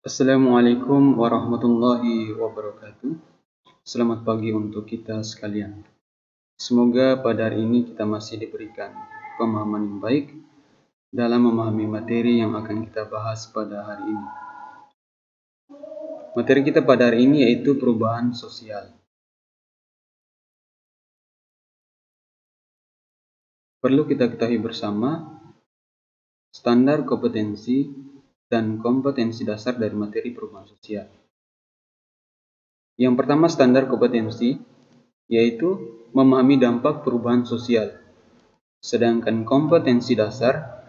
Assalamualaikum warahmatullahi wabarakatuh. Selamat pagi untuk kita sekalian. Semoga pada hari ini kita masih diberikan pemahaman yang baik dalam memahami materi yang akan kita bahas pada hari ini. Materi kita pada hari ini yaitu perubahan sosial. Perlu kita ketahui bersama standar kompetensi dan kompetensi dasar dari materi perubahan sosial. Yang pertama, standar kompetensi yaitu memahami dampak perubahan sosial. Sedangkan kompetensi dasar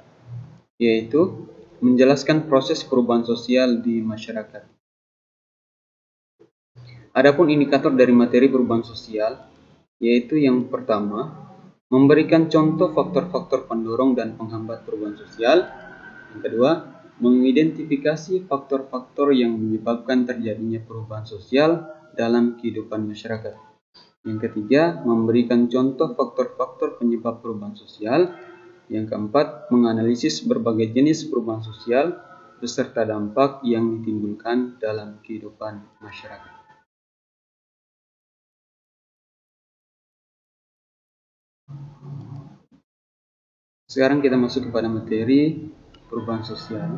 yaitu menjelaskan proses perubahan sosial di masyarakat. Adapun indikator dari materi perubahan sosial yaitu yang pertama, memberikan contoh faktor-faktor pendorong dan penghambat perubahan sosial. Yang kedua, mengidentifikasi faktor-faktor yang menyebabkan terjadinya perubahan sosial dalam kehidupan masyarakat. Yang ketiga, memberikan contoh faktor-faktor penyebab perubahan sosial. Yang keempat, menganalisis berbagai jenis perubahan sosial beserta dampak yang ditimbulkan dalam kehidupan masyarakat. Sekarang kita masuk kepada materi perubahan sosial.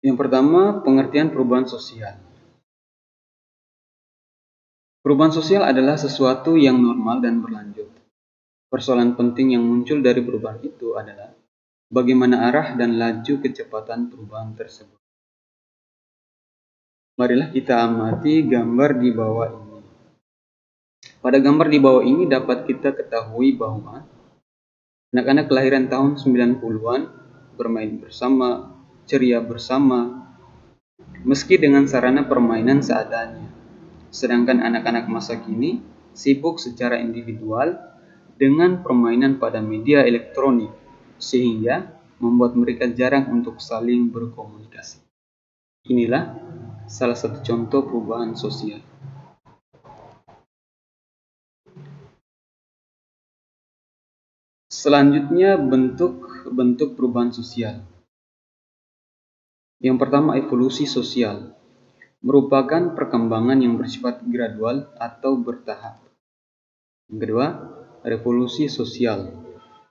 Yang pertama, pengertian perubahan sosial. Perubahan sosial adalah sesuatu yang normal dan berlanjut. Persoalan penting yang muncul dari perubahan itu adalah bagaimana arah dan laju kecepatan perubahan tersebut. Marilah kita amati gambar di bawah ini. Pada gambar di bawah ini dapat kita ketahui bahwa anak-anak kelahiran tahun 90-an bermain bersama, ceria bersama, meski dengan sarana permainan seadanya. Sedangkan anak-anak masa kini sibuk secara individual dengan permainan pada media elektronik, sehingga membuat mereka jarang untuk saling berkomunikasi. Inilah salah satu contoh perubahan sosial. Selanjutnya, bentuk perubahan sosial. Yang pertama, evolusi sosial merupakan perkembangan yang bersifat gradual atau bertahap. Yang kedua, revolusi sosial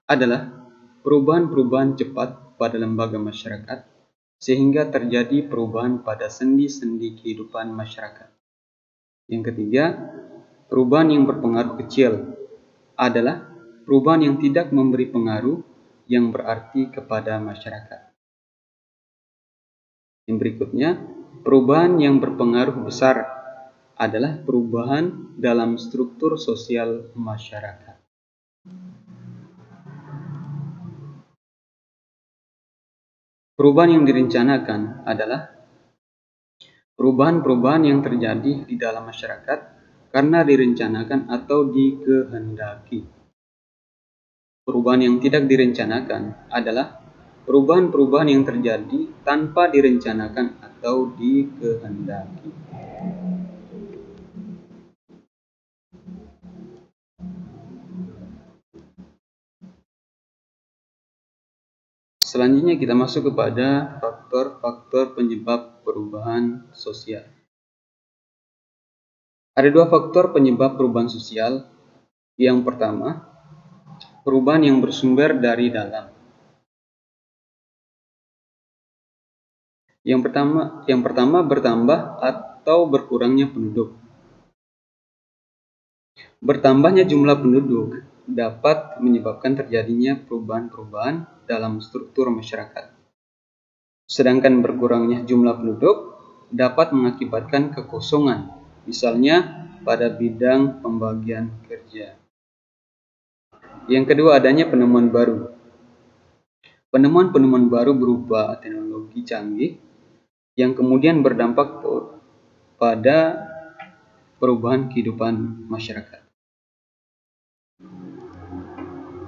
adalah perubahan-perubahan cepat pada lembaga masyarakat sehingga terjadi perubahan pada sendi-sendi kehidupan masyarakat. Yang ketiga, perubahan yang berpengaruh kecil adalah perubahan yang tidak memberi pengaruh yang berarti kepada masyarakat. Yang berikutnya, perubahan yang berpengaruh besar adalah perubahan dalam struktur sosial masyarakat. Perubahan yang direncanakan adalah perubahan-perubahan yang terjadi di dalam masyarakat karena direncanakan atau dikehendaki. Perubahan yang tidak direncanakan adalah perubahan-perubahan yang terjadi tanpa direncanakan atau dikehendaki. Selanjutnya kita masuk kepada faktor-faktor penyebab perubahan sosial. Ada dua faktor penyebab perubahan sosial. Yang pertama, perubahan yang bersumber dari dalam. Yang pertama bertambah atau berkurangnya penduduk. Bertambahnya jumlah penduduk dapat menyebabkan terjadinya perubahan-perubahan dalam struktur masyarakat. Sedangkan berkurangnya jumlah penduduk dapat mengakibatkan kekosongan, misalnya pada bidang pembagian kerja. Yang kedua, adanya penemuan baru. Penemuan-penemuan baru berupa teknologi canggih yang kemudian berdampak pada perubahan kehidupan masyarakat.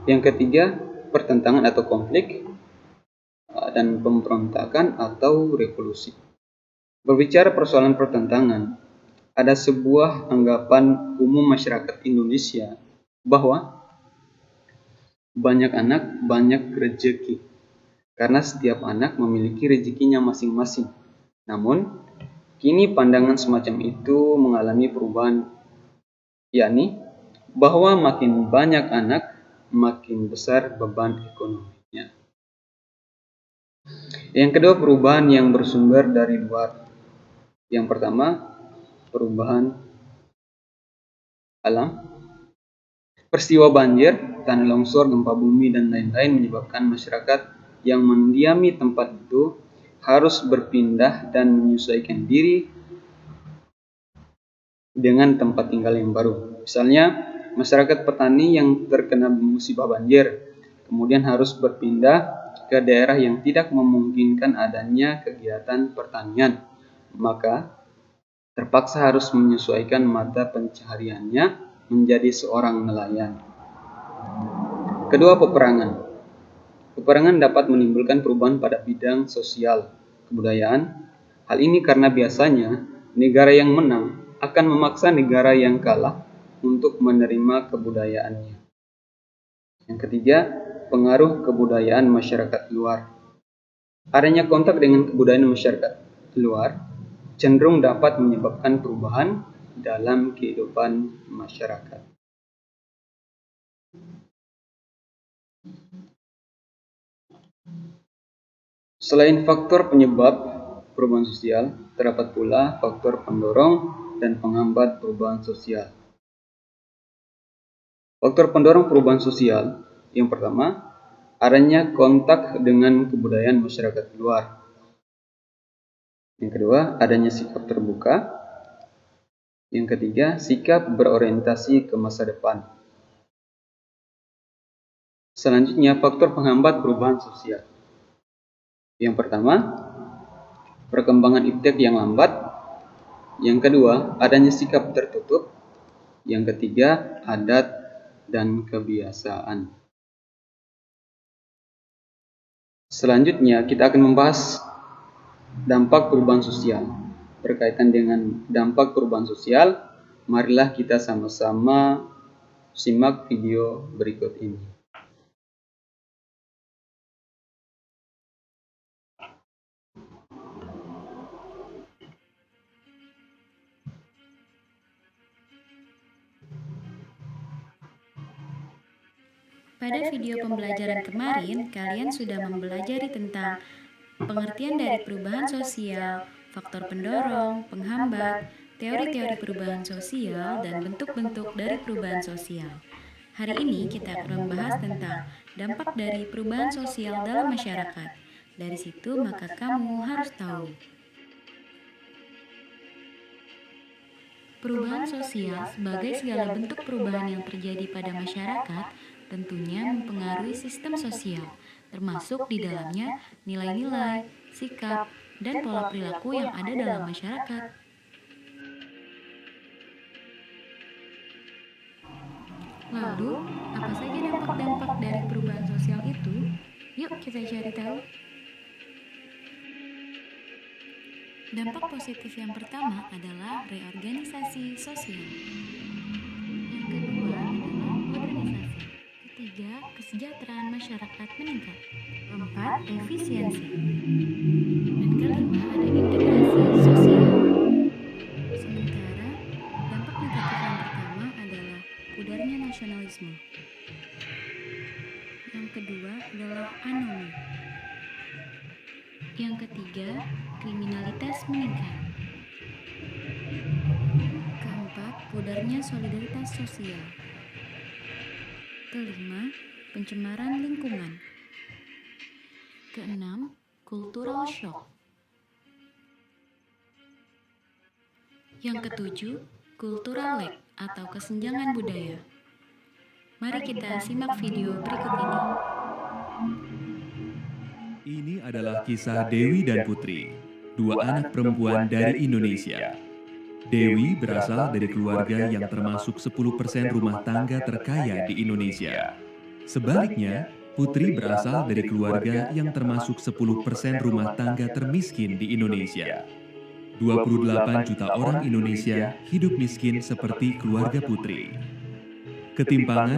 Yang ketiga, pertentangan atau konflik dan pemberontakan atau revolusi. Berbicara persoalan pertentangan, ada sebuah anggapan umum masyarakat Indonesia bahwa banyak anak, banyak rezeki. Karena setiap anak memiliki rezekinya masing-masing. Namun, kini pandangan semacam itu mengalami perubahan, yakni bahwa makin banyak anak, makin besar beban ekonominya. Yang kedua, perubahan yang bersumber dari luar. Yang pertama, perubahan alam. Peristiwa banjir, tanah longsor, gempa bumi, dan lain-lain menyebabkan masyarakat yang mendiami tempat itu harus berpindah dan menyesuaikan diri dengan tempat tinggal yang baru. Misalnya, masyarakat petani yang terkena musibah banjir, kemudian harus berpindah ke daerah yang tidak memungkinkan adanya kegiatan pertanian, maka terpaksa harus menyesuaikan mata pencahariannya menjadi seorang nelayan. Kedua, peperangan. Peperangan dapat menimbulkan perubahan pada bidang sosial, kebudayaan. Hal ini karena biasanya negara yang menang akan memaksa negara yang kalah untuk menerima kebudayaannya. Yang ketiga, pengaruh kebudayaan masyarakat luar. Adanya kontak dengan kebudayaan masyarakat luar cenderung dapat menyebabkan perubahan dalam kehidupan masyarakat. Selain faktor penyebab perubahan sosial, terdapat pula faktor pendorong dan penghambat perubahan sosial. Faktor pendorong perubahan sosial yang pertama, adanya kontak dengan kebudayaan masyarakat luar. Yang kedua, adanya sikap terbuka. Yang ketiga, sikap berorientasi ke masa depan. Selanjutnya, faktor penghambat perubahan sosial. Yang pertama, perkembangan iptek yang lambat. Yang kedua, adanya sikap tertutup. Yang ketiga, adat dan kebiasaan. Selanjutnya, kita akan membahas dampak perubahan sosial. Berkaitan dengan dampak perubahan sosial, marilah kita sama-sama simak video berikut ini. Pada video pembelajaran kemarin, kalian sudah mempelajari tentang pengertian dari perubahan sosial, faktor pendorong, penghambat, teori-teori perubahan sosial, dan bentuk-bentuk dari perubahan sosial. Hari ini kita akan membahas tentang dampak dari perubahan sosial dalam masyarakat. Dari situ, maka kamu harus tahu. Perubahan sosial sebagai segala bentuk perubahan yang terjadi pada masyarakat tentunya mempengaruhi sistem sosial, termasuk di dalamnya nilai-nilai, sikap, dan pola perilaku yang ada dalam masyarakat. Lalu, apa saja dampak-dampak dari perubahan sosial itu? Yuk kita cari tahu. Dampak positif yang pertama adalah reorganisasi sosial. Yang kedua adalah modernisasi. Ketiga, kesejahteraan masyarakat meningkat. Keempat, efisiensi. Dan kelima, ada integrasi sosial. Sementara, dampak negatif yang pertama adalah pudarnya nasionalisme. Yang kedua adalah anomi. Yang ketiga, kriminalitas meningkat. Keempat, pudarnya solidaritas sosial. Kelima, pencemaran lingkungan. Keenam, cultural shock. Yang ketujuh, cultural lag atau kesenjangan budaya. Mari kita simak video berikut ini. Ini adalah kisah Dewi dan Putri, dua anak perempuan dari Indonesia. Dewi berasal dari keluarga yang termasuk 10% rumah tangga terkaya di Indonesia. Sebaliknya, Putri berasal dari keluarga yang termasuk 10% rumah tangga termiskin di Indonesia. 28 juta orang Indonesia hidup miskin seperti keluarga Putri. Ketimpangan